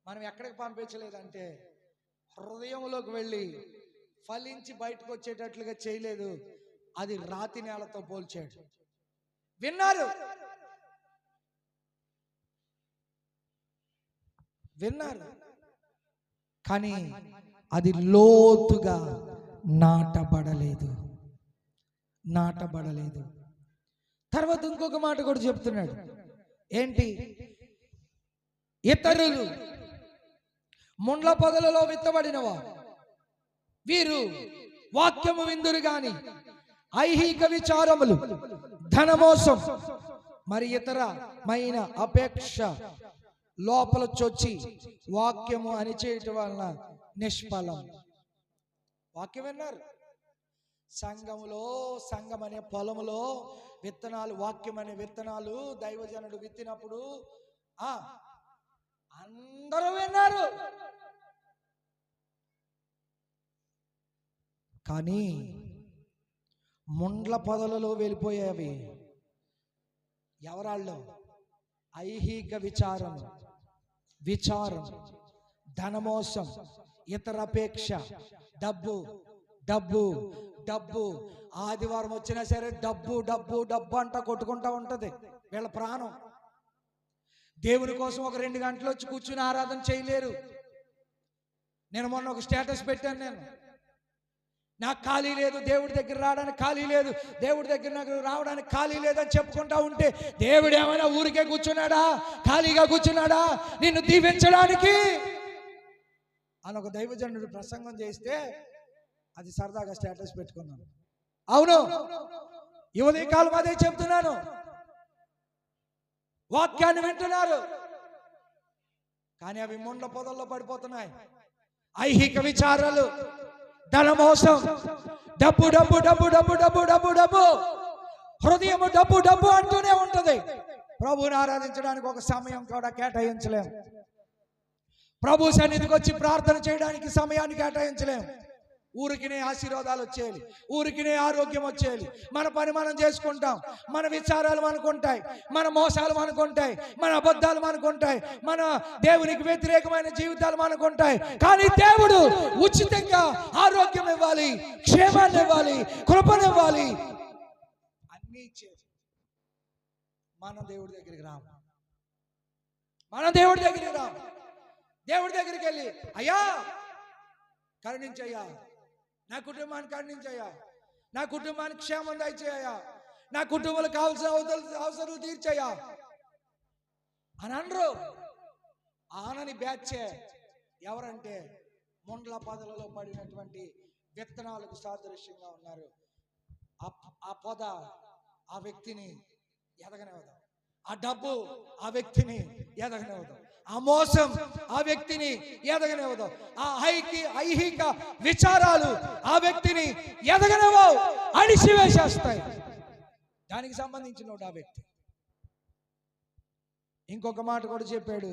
మనం ఎక్కడికి పంపించలేదంటే హృదయంలోకి వెళ్ళి ఫలించి బయటకు వచ్చేటట్లుగా చేయలేదు. అది రాతి నేలతో పోల్చాడు. విన్నారు కానీ అది లోతుగా నాటబడలేదు. తర్వాత ఇంకొక మాట కూడా చెప్తున్నాడు. ఏంటి? ఇతరులు ముండ్ల పొదలలో విత్తబడినవారు వీరు వాక్యము విందురు గాని ఐహిక విచారములు, ధనమోసం, మరి ఇతరమైన అపేక్ష లోపల చొచ్చి వాక్యము అని చేయటం వలన నిష్ఫలం. వాక్యం విన్నారు. సంఘం అనే పొలములో విత్తనాలు, వాక్యం అనే విత్తనాలు దైవజనుడు విత్తినప్పుడు అందరూ విన్నారు. కానీ ముండ్ల పొదలలో వెళ్ళిపోయేవి ఎవరాళ్ళు? ఐహిక విచారం, ధనమోసం, ఇతర అపేక్ష, డబ్బు. ఆదివారం వచ్చినా సరే డబ్బు అంట కొట్టుకుంటా ఉంటది వీళ్ళ ప్రాణం. దేవుని కోసం ఒక 2 గంటలు వచ్చి కూర్చుని ఆరాధన చేయలేరు. నేను మొన్న ఒక స్టేటస్ పెట్టాను. నాకు ఖాళీ లేదు, దేవుడి దగ్గర రావడానికి ఖాళీ లేదు, దేవుడి దగ్గర నాకు రావడానికి ఖాళీ లేదని చెప్పుకుంటా ఉంటే దేవుడు ఏమైనా ఊరికే కూర్చున్నాడా? ఖాళీగా కూర్చున్నాడా నిన్ను దీవించడానికి అని ఒక దైవజనుడు ప్రసంగం చేస్తే అది సరదాగా స్టేటస్ పెట్టుకున్నాను. అవును, ఈ ఉదయకాలం అదే చెప్తున్నాను. వాక్యాన్ని వింటున్నారు కానీ అవి ముండ్ల పొదల్లో పడిపోతున్నాయి. ఐహిక విచారాలు, ధనమోసం, డబ్బు, హృదయము డబ్బు అంటూనే ఉంటది. ప్రభువుని ఆరాధించడానికి ఒక సమయం కూడా కేటాయించలేం. ప్రభు సన్నిధికి వచ్చి ప్రార్థన చేయడానికి సమయాన్ని కేటాయించలేం. ఊరికినే ఆశీర్వాదాలు వచ్చేయాలి, ఊరికినే ఆరోగ్యం వచ్చేయాలి. మన పని మనం చేసుకుంటాం, మన విచారాలు మనకుంటాయి, మన మోసాలు మనకుంటాయి, మన అబద్ధాలు మనకుంటాయి, మన దేవునికి వ్యతిరేకమైన జీవితాలు మనకుంటాయి. కానీ దేవుడు ఉచితంగా ఆరోగ్యం ఇవ్వాలి, క్షేమాన్ని ఇవ్వాలి, కృపనివ్వాలి, అన్నీ ఇచ్చేది. మనం దేవుడి దగ్గరికి రాము. దేవుడి దగ్గరికి వెళ్ళి అయ్యా కరుణించయ్యా, నా కుటుంబాన్ని కరుణించయ్యా, నా కుటుంబానికి క్షేమం దయచేయ్యా, నా కుటుంబంలో కావాల్సిన అవసరాలు తీర్చయ్యా అని అనరు. ఆనని బ్యాచే ఎవరంటే ముండ్ల పొదలలో పడినటువంటి విత్తనాలకు సాదృశ్యంగా ఉన్నారు. ఆ పొద ఆ వ్యక్తిని ఎదగనివ్వదు, ఆ డబ్బు ఆ వ్యక్తిని ఎదగనివ్వదు, ఆ మోసం ఆ వ్యక్తిని ఎదగనివ్వదు, ఆ ఐహిక విచారాలు ఆ వ్యక్తిని ఎదగనివ్వవు, అణిసివేసేస్తాయి. దానికి సంబంధించిన ఆ వ్యక్తి. ఇంకొక మాట కూడా చెప్పాడు.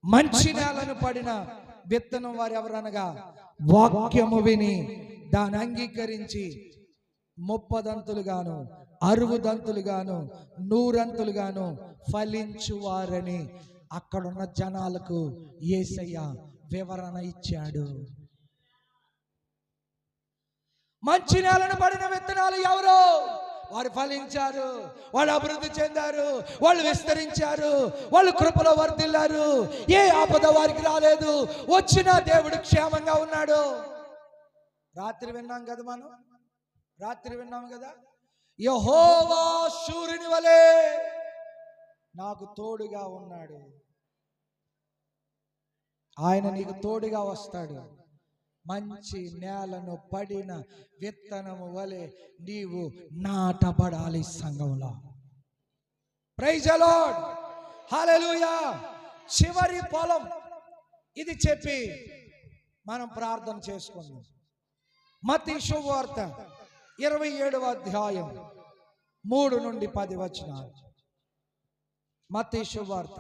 మంచి నేలను పడిన విత్తనం వారు ఎవరనగా వాక్యము విని దాన్ని అంగీకరించి 30 60 100 ఫలించువారని అక్కడున్న జనాలకు యేసయ్య వివరణ ఇచ్చాడు. మంచి నేలను పడిన విత్తనాలు ఎవరో? వారు ఫలించారు, వాళ్ళు అభివృద్ధి చెందారు, వాళ్ళు విస్తరించారు, వాళ్ళు కృపలో వర్ధిల్లారు. ఏ ఆపద వారికి రాలేదు, వచ్చినా దేవుడు క్షేమంగా ఉన్నాడు. రాత్రి విన్నాం కదా, యెహోవా శూరుని వలె నాకు తోడుగా ఉన్నాడు. ఆయన నీకు తోడుగా వస్తాడు. మంచి నేలను పడిన విత్తనము వలె నీవు నాటబడాలి సంఘంలో. ప్రైజ్ ది లార్డ్, హల్లెలూయా. చివరి పొలం ఇది చెప్పి మనం ప్రార్థన చేసుకుందాం. మత్తయి శుభవార్త 27వ అధ్యాయం 3 నుండి 10 వచనాలు. మత్తయి శుభవార్త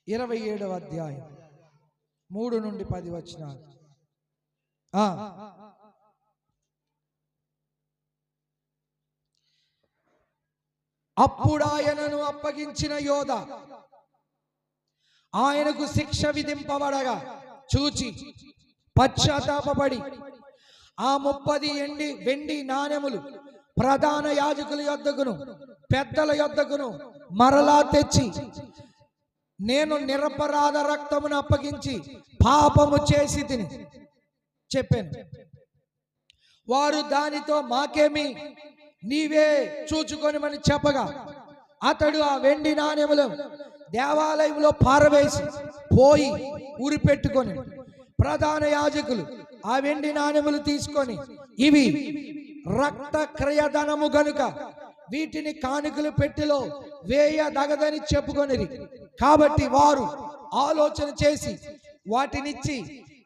27వ అధ్యాయం 3 నుండి 10 వచనాలు. అప్పుడు ఆయనను అప్పగించిన యోధ ఆయనకు శిక్ష విధింపబడగా చూచి పశ్చాత్తాపపడి ఆ 30 వెండి నాణెములు ప్రధాన యాజకుల యొద్దకును పెద్దల యొద్దకును మరలా తెచ్చి, నేను నిరపరాధ రక్తమును అప్పగించి పాపము చేసి తిని చెప్పాను. వారు దానితో మాకేమి, నీవే చూచుకొనిమని చెప్పగా అతడు ఆ వెండి నాణెములు దేవాలయంలో పారవేసి పోయి ఉరిపెట్టుకొని, ప్రధాన యాజకులు ఆ వెండి నాణెములు తీసుకొని, ఇవి రక్త క్రయధనము గనుక వీటిని కానుకలు పెట్టెలో వేయదగదని చెప్పుకొనిరి. కాబట్టి వారు ఆలోచన చేసి వాటినిచ్చి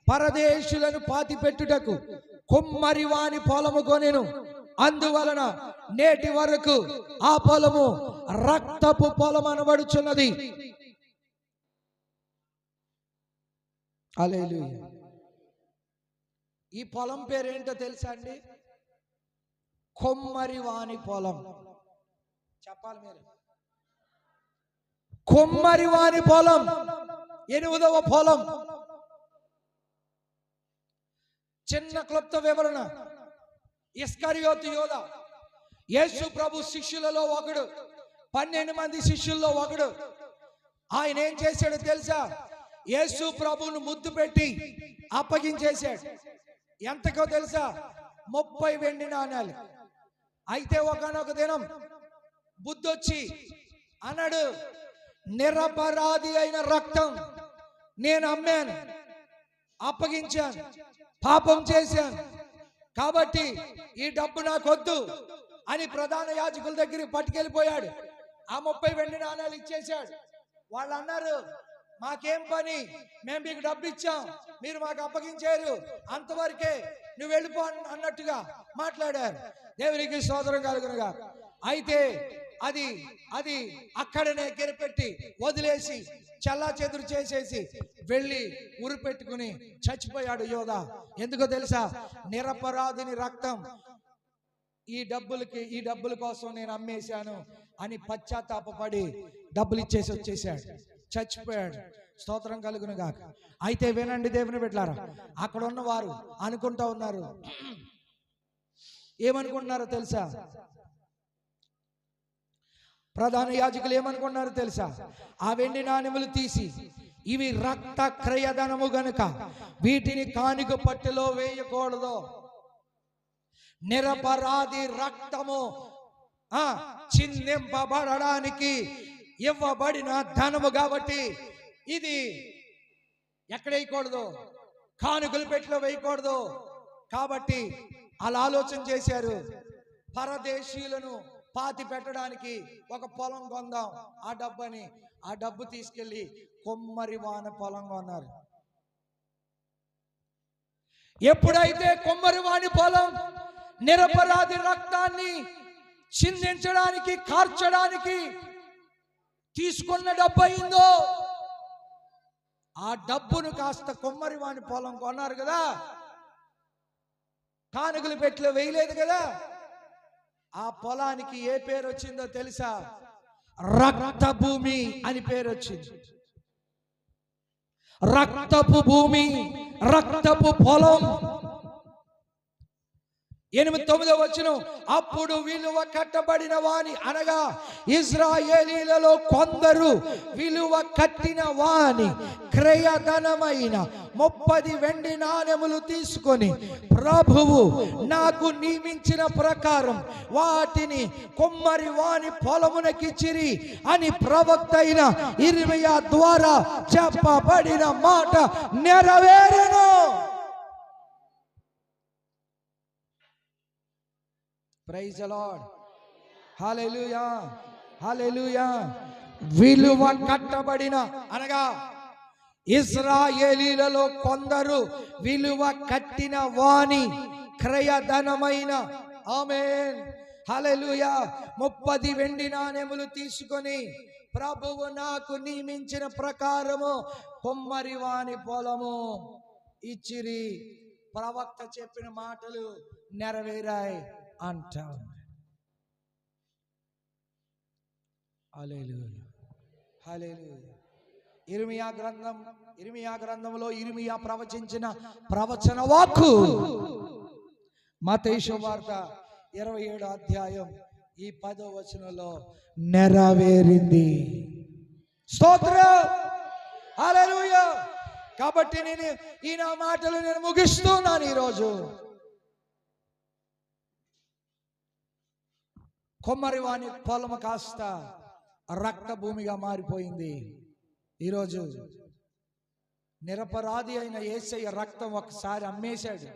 పరదేశులను పాతిపెట్టుటకు కుమ్మరి వాని పొలము కొనెను. అందువలన నేటి వరకు ఆ పొలము రక్తపు పొలం అనబడుచున్నది. హల్లెలూయా. ఈ పొలం పేరేంటో తెలుసా అండి? కొమ్మరి వాని పొలం. చెప్పాలి మీరు. కొమ్మరి వాని పొలం 8వ పొలం. చిన్న క్లుప్త వివరణ. ఇస్కరియోతు యోధ యేసు ప్రభు శిష్యులలో ఒకడు, 12 మంది శిష్యుల్లో ఒకడు. ఆయన ఏం చేశాడో తెలుసా? యేసు ప్రభువును ముద్దు పెట్టి అప్పగించేశాడు. ఎంతకో తెలుసా? 30 వెండి నాణాలు. అయితే ఒకనొక దినం బుద్ధొచ్చి అన్నాడు, నిరపరాధి అయిన రక్తం నేను అమ్మాను, అప్పగించాను, పాపం చేశాను, కాబట్టి ఈ డబ్బు నాకొద్దు అని ప్రధాన యాజకుల దగ్గరికి పట్టుకెళ్ళిపోయాడు. ఆ 30 వెండి నాణాలు ఇచ్చేశాడు. వాళ్ళు అన్నారు, మాకేం పని, మేము మీకు డబ్బు ఇచ్చాం, మీరు మాకు అప్పగించారు, అంతవరకే, నువ్వు వెళ్ళిపో అన్నట్టుగా మాట్లాడారు. దేవునికి స్తోత్రం కలుగునుగా. అయితే అది అక్కడనే గిరిపెట్టి వదిలేసి చల్లా చెదురు చేసేసి వెళ్ళి ఉరిపెట్టుకుని చచ్చిపోయాడు యోధ. ఎందుకో తెలుసా? నిరపరాధిని రక్తం ఈ డబ్బుల కోసం నేను అమ్మేశాను అని పశ్చాత్తాపపడి డబ్బులు ఇచ్చేసి వచ్చేసాడు, చచ్చిపోయాడు. స్తోత్రం కలుగునుగా. అయితే వినండి దేవుని బిడ్డలారా, అక్కడ ఉన్నవారు అనుకుంటా ఉన్నారు. ఏమనుకుంటున్నారో తెలుసా? ప్రధాన యాజకులు ఏమనుకున్నారో తెలుసా? ఆ వెండి నాణెములు తీసి, ఇవి రక్త క్రయధనము గనుక వీటిని కానుక పట్టెలో వేయకూడదు, నిరపరాధి రక్తము చిందింపబడడానికి ఇవ్వబడిన ధనము కాబట్టి ఇది ఎక్కడ వేయకూడదు, కానుకలు పెట్టెలో వేయకూడదు. కాబట్టి అలా ఆలోచన చేశారు. పరదేశీయులను పాతి పెట్టడానికి ఒక పొలం కొందాం, ఆ డబ్బు తీసుకెళ్లి కొమ్మరి వాన పొలం కొన్నారు. ఎప్పుడైతే కొమ్మరి వాని పొలం నిరపరాధి రక్తాన్ని చిందించడానికి, కార్చడానికి తీసుకున్న డబ్బు అయిందో, ఆ డబ్బును కాస్త కొమ్మరి వాని పొలం కొన్నారు కదా, కానుకలు పెట్టెలో వేయలేదు కదా, ఆ పొలానికి ఏ పేరు వచ్చిందో తెలుసా? రక్త భూమి అని పేరు వచ్చింది. రక్తపు భూమి, రక్తపు పొలం. 8వ వచనం, అప్పుడు విలువ కట్టబడిన వాని, అనగా ఇశ్రాయేలీలలో కొందరు విలువ కట్టిన వాని క్రయధనమైన 30 వెండి నాణెములు తీసుకొని, ప్రభువు నాకు నియమించిన ప్రకారం వాటిని కొమ్మరి వాని పొలమునకిచ్చిరి అని ప్రవక్త అయిన ఇర్మియా ద్వారా చెప్పబడిన మాట నెరవేరెను. Praise the Lord. Hallelujah, hallelujah. విలువ కట్టబడిన, అనగా ఇశ్రాయేలీలలో కొందరు విలువ కట్టిన వాని క్రయధనమైన, ఆమేన్, హల్లెలూయా. 30 వెండి నాణెములు తీసుకొని ప్రభువు నాకు నియమించిన ప్రకారము కొమ్మరి వాని పొలము ఇచ్చిరి. ప్రవక్త చెప్పిన మాటలు నెరవేరాయి అంటారు. హల్లెలూయా, హల్లెలూయా. ఇర్మియా గ్రంథంలో ఇర్మియా ప్రవచించిన ప్రవచన వాక్కు మత్తయి సువార్త 27వ అధ్యాయం ఈ 10వ వచనంలో నెరవేరింది. స్తోత్రం, హల్లెలూయా. కాబట్టి ఈ నా మాటలు నేను ముగిస్తున్నాను. ఈరోజు కొమ్మరి వాని పొలము కాస్త రక్త భూమిగా మారిపోయింది. ఈరోజు నిరపరాధి అయిన యేసయ్య రక్తం ఒకసారి అమ్మేశాడు.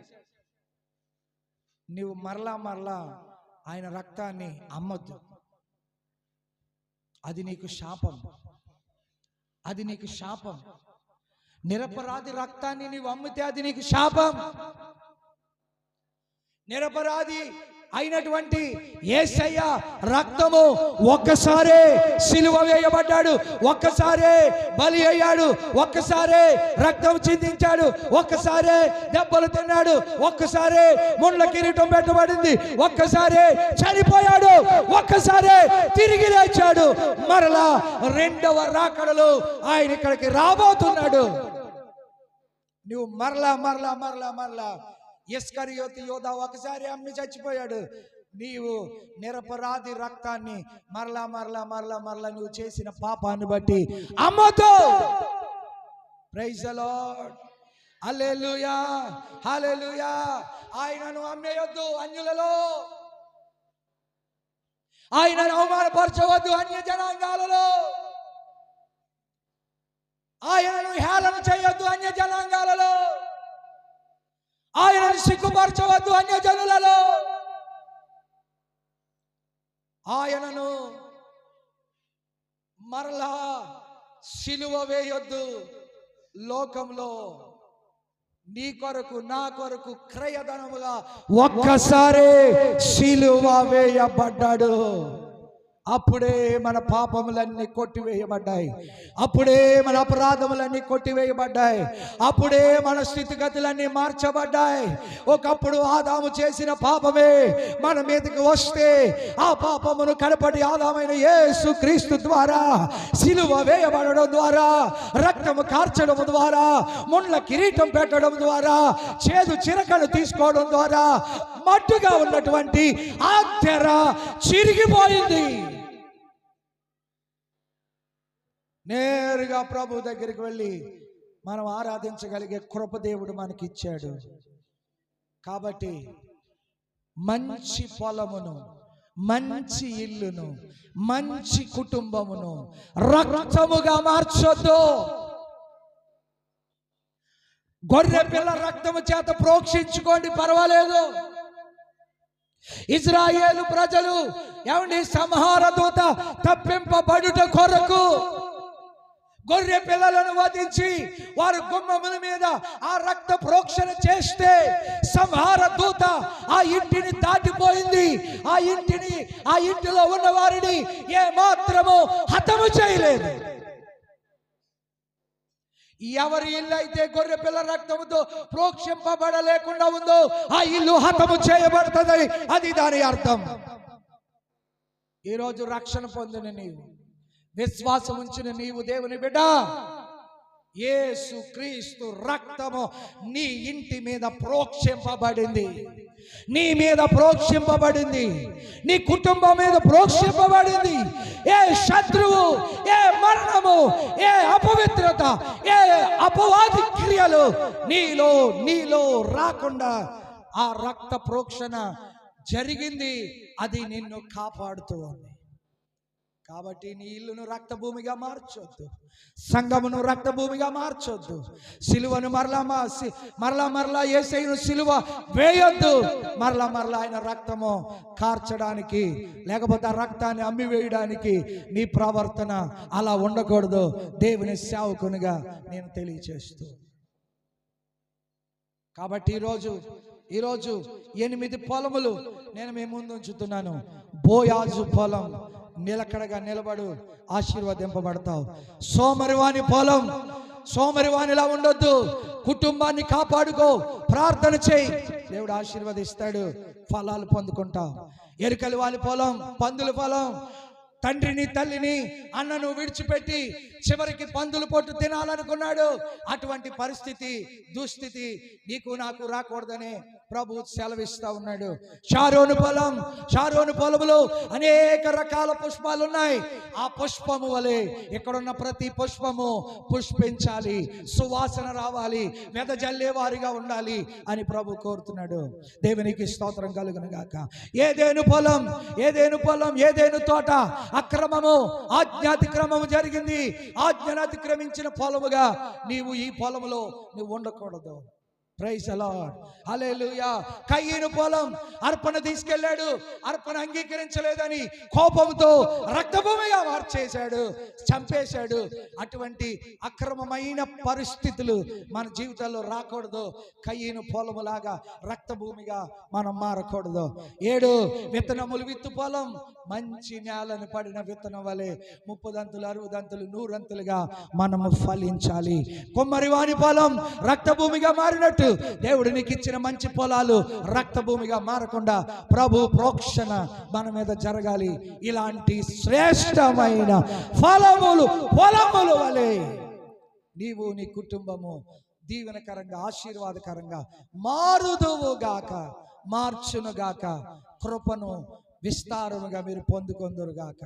నీవు మరలా ఆయన రక్తాన్ని అమ్మొద్దు. అది నీకు శాపం, అది నీకు శాపం. నిరపరాధి రక్తాన్ని నీవు అమ్మితే అది నీకు శాపం. నిరపరాధి అయినటువంటి యేసయ్య రక్తము ఒక్కసారే సిలువ వేయబడ్డాడు, ఒక్కసారే బలి అయ్యాడు, ఒక్కసారే రక్తం చిందించాడు, ఒక్కసారే దెబ్బలు తిన్నాడు, ఒక్కసారే ముళ్ళ కిరీటం పెట్టబడింది, ఒక్కసారే చనిపోయాడు, ఒక్కసారే తిరిగి లేచాడు. మరలా రెండవ రాకడలో ఆయన ఇక్కడికి రాబోతున్నాడు. నువ్వు మరలా ఇస్కరియోతు యోధా ఒకసారి అమ్మి చచ్చిపోయాడు. నీవు నిరపరాధి రక్తాన్ని మరలా నువ్వు చేసిన పాపాన్ని బట్టి అమ్మతో. ప్రైజ్ ది లార్డ్, హల్లెలూయా, హల్లెలూయా. ఆయనను అమ్మేయొద్దు అన్యులలో, ఆయనను అవమానపరచవద్దు అన్య జనాంగాలలో, ఆయనను హేళన చేయొద్దు అన్య జనాంగాలలో, ఆయనను సిగ్గుపరచవద్దు అన్య జనులలో, ఆయనను మరలా సిలువ వేయొద్దు. లోకంలో నీ కొరకు నా కొరకు క్రయధనముగా ఒక్కసారి సిలువ వేయబడ్డాడు. అప్పుడే మన పాపములన్నీ కొట్టివేయబడ్డాయి, అప్పుడే మన అపరాధములన్నీ కొట్టివేయబడ్డాయి, అప్పుడే మన స్థితిగతులన్నీ మార్చబడ్డాయి. ఒకప్పుడు ఆదాము చేసిన పాపమే మన మీదకి వస్తే ఆ పాపమును కడపటి ఆదామైన యేసు క్రీస్తు ద్వారా సిలువ వేయబడడం ద్వారా, రక్తము కార్చడం ద్వారా, ముళ్ళ కిరీటం పెట్టడం ద్వారా, చేదు చిరకను తీసుకోవడం ద్వారా మట్టుగా ఉన్నటువంటి ఆ తెర చిరిగిపోయింది. నేరుగా ప్రభు దగ్గరికి వెళ్ళి మనం ఆరాధించగలిగే కృప దేవుడు మనకి ఇచ్చాడు. కాబట్టి మంచి పొలమును, మంచి ఇల్లును, మంచి కుటుంబమును రక్తముగా మార్చొద్దు. గొర్రె పిల్ల రక్తము చేత ప్రోక్షించుకోండి, పర్వాలేదు. ఇజ్రాయేలు ప్రజలు ఏమండి సంహార దూత తప్పింపబడుట కొరకు గొర్రె పిల్లలను వధించి వారు గుమ్మముల మీద ఆ రక్త ప్రోక్షణ చేస్తే సంహార దూత ఆ ఇంటిని దాటిపోయింది. ఆ ఇంటిలో ఉన్న వారిని ఏ మాత్రము హతము చేయలేదు. ఎవరి ఇల్లు అయితే గొర్రె పిల్ల రక్తముతో ప్రోక్షింపబడలేకుండా ఉందో ఆ ఇల్లు హతము చేయబడుతుంది. అది దాని అర్థం. ఈరోజు రక్షణ పొందిన నీవు, విశ్వాసం ఉంచిన నీవు దేవుని బిడ్డ, యేసు క్రీస్తు రక్తము నీ ఇంటి మీద ప్రోక్షింపబడింది, నీ మీద ప్రోక్షింపబడింది, నీ కుటుంబం మీద ప్రోక్షింపబడింది. ఏ శత్రువు, ఏ మరణము, ఏ అపవిత్రత, ఏ అపవాది క్రియలు నీలో రాకుండా ఆ రక్త ప్రోక్షణ జరిగింది. అది నిన్ను కాపాడుతూ ఉంది. కాబట్టి నీ ఇల్లును రక్తభూమిగా మార్చొద్దు, సంఘమును రక్తభూమిగా మార్చొద్దు, సిలువను మరలా యేసయ్యను సిలువ వేయొద్దు. మరలా ఆయన రక్తము కార్చడానికి, లేకపోతే ఆ రక్తాన్ని అమ్మి వేయడానికి నీ ప్రవర్తన అలా ఉండకూడదు. దేవుని సేవకునిగా నేను తెలియచేస్తూ, కాబట్టి ఈరోజు ఈరోజు 8 పొలములు నేను మీ ముందు ఉంచుతున్నాను. బోయాజు పొలం, నిలకడగా నిలబడు, ఆశీర్వదింపబడతావు. సోమరివాని పొలం, సోమరివానిలా ఉండొద్దు. కుటుంబాన్ని కాపాడుకో, ప్రార్థన చేయి, దేవుడు ఆశీర్వదిస్తాడు, ఫలాలు పొందుకుంటావు. ఎరుకలి వాని పొలం, పందుల పొలం, తండ్రిని తల్లిని అన్నను విడిచిపెట్టి చివరికి పందులు పొట్టు తినాలనుకున్నాడు. అటువంటి పరిస్థితి, దుస్థితి నీకు నాకు రాకూడదని ప్రభు సెలవిస్తా ఉన్నాడు. షారోను పొలం, షారోను పొలములో అనేక రకాల పుష్పాలు ఉన్నాయి. ఆ పుష్పము వలె ఇక్కడున్న ప్రతి పుష్పము పుష్పించాలి, సువాసన రావాలి, వెదజల్లే వారిగా ఉండాలి అని ప్రభు కోరుతున్నాడు. దేవునికి స్తోత్రం కలుగును గాక. ఏదేను పొలం, ఏదేను పొలం, ఏదేను తోట అక్రమము, ఆజ్ఞాతిక్రమము జరిగింది. ఆజ్ఞను అతిక్రమించిన పొలముగా నీవు ఈ పొలములో నువ్వు ఉండకూడదు. ప్రైజ్ ది లార్డ్, హల్లెలూయా. కయీను పొలం అర్పణ తీసుకెళ్ళాడు, అర్పణ అంగీకరించలేదని కోపంతో రక్తభూమిగా మార్చేశాడు, చంపేశాడు. అటువంటి అక్రమమైన పరిస్థితులు మన జీవితాల్లో రాకూడదు. కయీను పొలములాగా రక్తభూమిగా మనం మారకూడదు. 7 విత్తనములు విత్తు పొలం, మంచి నేలను పడిన విత్తనం వలె 30 దంతులు 60 దంతులు 100 దంతులుగా మనము ఫలించాలి. కొమ్మరివాని పొలం రక్తభూమిగా మారినట్టు దేవుడు నీకు ఇచ్చిన మంచి పొలాలు రక్తభూమిగా మారకుండా ప్రభు ప్రోక్షణ మన మీద జరగాలి. ఇలాంటి శ్రేష్టమైన ఫలములు, పొలములు వలె నీవు నీ కుటుంబము దీవెనకరంగా, ఆశీర్వాదకరంగా మారుదువుగాక, మార్చునుగాక. కృపను విస్తారముగా మీరు పొందుకొందురుగాక.